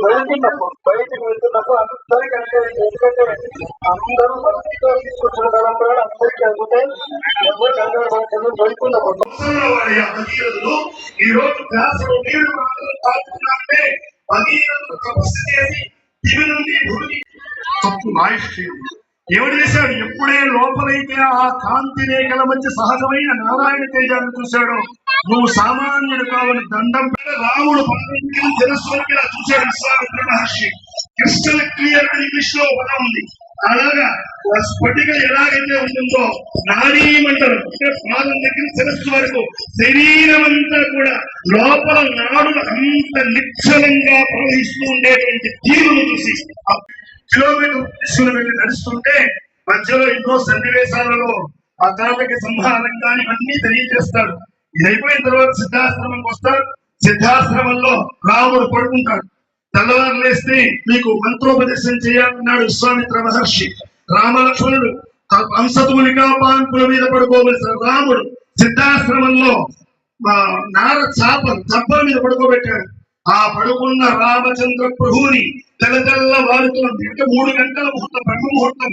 బయటకు వెళ్తున్నప్పుడు అందరికీ ఎందుకంటే అందరూ భక్తితో తీసుకొచ్చిన తలంపురాలు అందరికీ అందుతాయి. ఎవరు కంగారు పడతారు దొరుకుతున్నప్పుడు ఈ రోజు గ్లాసులో నీళ్లు తాగుతున్నారంటే భగీరథుడు తపస్సు చేసి దివి నుండి భూమికి తప్పు ఆయుష్యం ఎవడు చేశాడు? ఎప్పుడే లోపలైతే ఆ కాంతి రేఖల మధ్య సహజమైన నారాయణ తేజాన్ని చూశాడు. నువ్వు సామాన్యుడు కావని దండం రాముడు జనస్వరూపిలా చూశాడు విశ్వామిత్ర మహర్షి. క్రిస్టల్ క్లియర్ అని ఇంగ్లీష్ లో పదం ఉంది. అలాగా స్ఫటిక ఎలాగైతే ఉంటుందో నాడీ మండలం అంటే పాదం దగ్గర శిరస్సు వరకు శరీరం అంతా కూడా లోపల నాడులు అంత నిశ్చలంగా ప్రవహిస్తూ ఉండేటువంటి తీరును చూసి కిలోమీటర్ వెళ్ళి నడుస్తుంటే మధ్యలో ఎన్నో సన్నివేశాలలో ఆ తాతకి సంహారం కానీ అన్ని తెలియజేస్తాడు. ఇది అయిపోయిన తర్వాత సిద్ధాశ్రమంకి వస్తాడు. సిద్ధాశ్రమంలో రాముడు పడుకుంటాడు. తెల్లవారు లేస్తే మీకు మంత్రోపదేశం చేయాలన్నాడు విశ్వామిత్ర మహర్షి. రామలక్ష్మణుడు అంశతునిగా పాన్పుల మీద పడుకోవలసిన రాముడు సిద్ధాశ్రమంలో నార చప్పల మీద పడుకోబెట్టాడు. ఆ పడుకున్న రామచంద్ర ప్రభువుని తెల్ల వాడుతోంది. అంటే 3 గంటల ముహూర్తం, బ్రహ్మ ముహూర్తం.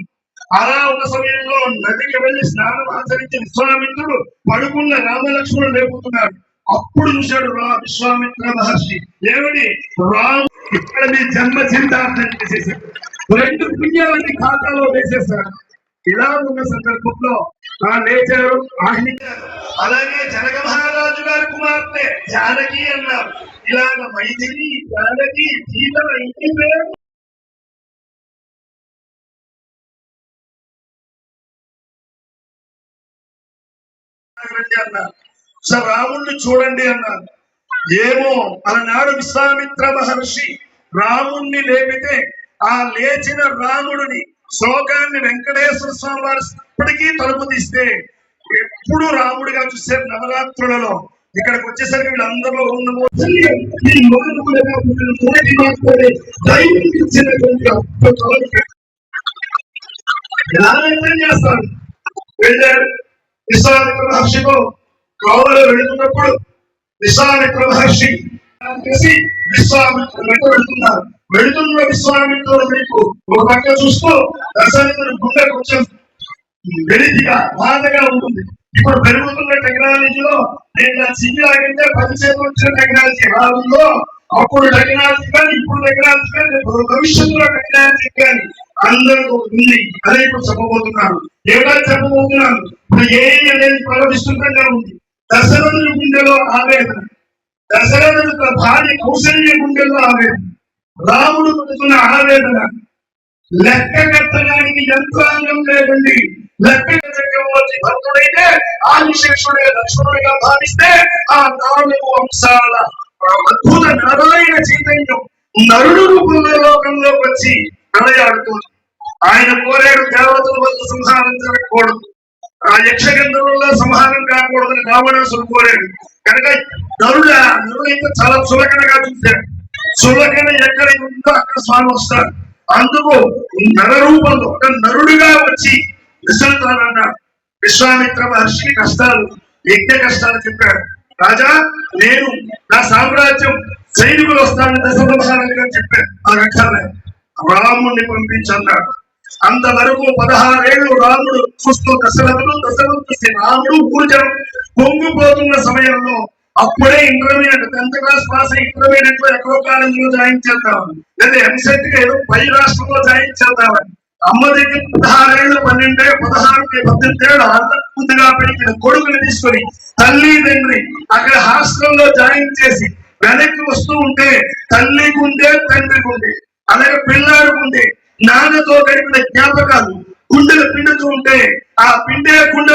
అలా ఒక సమయంలో నదికి వెళ్లి స్నానం ఆచరించి విశ్వామిత్రుడు పడుకున్న రామలక్ష్మణుడు లేపుతున్నాడు. అప్పుడు చూశాడు విశ్వామిత్ర మహర్షి. ఏమిటి? రాము ఇక్కడ మీ జన్మ చరితార్థం చేసేసాడు. 2 పుణ్యాలన్నీ ఖాతాలో వేసేశాడు. ఇలా ఉన్న సందర్భంలో లేచారు, ఆహ్నించారు. అలాగే జనక మహారాజు గారి కుమార్తె జానకి అన్నారు. ఇలాగ మైథిలి, జానకి, సీతల ఇంటి పేరు అన్నారు. సార్ రాముణ్ణి చూడండి అన్నారు. ఏమో అన్నాడు విశ్వామిత్ర మహర్షి. రాముణ్ణి లేపితే ఆ లేచిన రాముడిని శ్లోకాన్ని వెంకటేశ్వర స్వామి వారు ఇప్పటికీ తలుపు తీస్తే ఎప్పుడు రాముడిగా చూసారు. నవరాత్రులలో ఇక్కడికి వచ్చేసరికి వీళ్ళందరిలో చేస్తారు. వెళ్ళారు విశ్వామిత్ర మహర్షితో కావలో వెళుతున్నప్పుడు విశ్వామిత్ర మహర్షి విశ్వామిత్రుడు వెళుతున్నారు. వెళుతున్న విశ్వామిత్రుడు మీకు ఒక పక్క చూస్తూ దశరథుడు గుండె కొంచెం వెలితిగా బాధగా ఉంటుంది. ఇప్పుడు పెరుగుతున్న టెక్నాలజీలో నేను సిగ్గులాగంటే 10 చేతులు వచ్చిన టెక్నాలజీ రావుందో అప్పుడు టెక్నాలజీ కానీ ఇప్పుడు టెక్నాలజీ కానీ భవిష్యత్తులో టెక్నాలజీ కానీ అందరూ ఉంది అదే ఇప్పుడు చెప్పబోతున్నాను. ఏమైనా చెప్పబోతున్నాను. ఇప్పుడు ఏం అనేది ప్రవహిస్తుండగా ఉంది. దశరథుడి గుండెలో ఆవేదన, దశరథుడు భార్య కౌశల్య గుండెలో ఆవేదన, రాముడు పడుతున్న ఆవేదన లెక్క కట్టడానికి యంత్రాంగం లేదండి. లెక్క వచ్చి భక్తుడైతే ఆదిశేషుడిగా లక్ష్మణుడిగా భావిస్తే ఆ 4 అంశాల అద్భుత నారాయణ చైతన్యం నరుడు రూపంలో లోకంలోకి వచ్చి నడయాడుతుంది. ఆయన కోరాడు దేవతల వల్ల సంహారం జరగకూడదు, ఆ యక్షగంధర్వుల్లో సంహారం కాకూడదని రావణాసుడు కోరాడు. కనుక నరుడైతే చాలా చులకనగా చూశాడు. చులకన ఎక్కడ ఉందో అక్కడ స్వామి వస్తాడు. అందుకు నర రూపంలో ఒక నరుడిగా వచ్చి విశ్వంతానన్నాడు. విశ్వామిత్ర మహర్షికి కష్టాలు, యజ్ఞ కష్టాలు చెప్పాడు. రాజా, నేను నా సామ్రాజ్యం సైనికులు వస్తానని దశరథ మహారాజుగా చెప్పాను. ఆ రక్షాలే రాముడిని పంపించన్నాడు. అంతవరకు 16 ఏళ్ళు రాముడు చూస్తూ దశరథుడు చూసి రాముడు ఊర్జం పొంగిపోతున్న సమయంలో అప్పుడే ఇంటర్మీడియట్ 10th క్లాస్ పాస్ అయ్యి ఇంటర్మీడియట్ లో ఎక్కడో కాలేజీలో జాయిన్ చేద్దాం, లేదా ఎంసెట్ గా ఏదో పై రాష్ట్రంలో జాయిన్ చేద్దామని అమ్మ దగ్గర 16 ఏళ్ళు 12 18 ఏళ్ళు ముందుగా పెరిగిన కొడుకుని తీసుకొని తల్లి తండ్రి అక్కడ హాస్టల్లో జాయిన్ చేసి వెనక్కి వస్తూ ఉంటే తల్లి గుండె తండ్రి గుండె అలాగే పిల్లాడుకుండే నాన్నతో గడిపిన జ్ఞాపకాలు గుండెలు పిండుతూ ఉంటే ఆ పిండే గుండె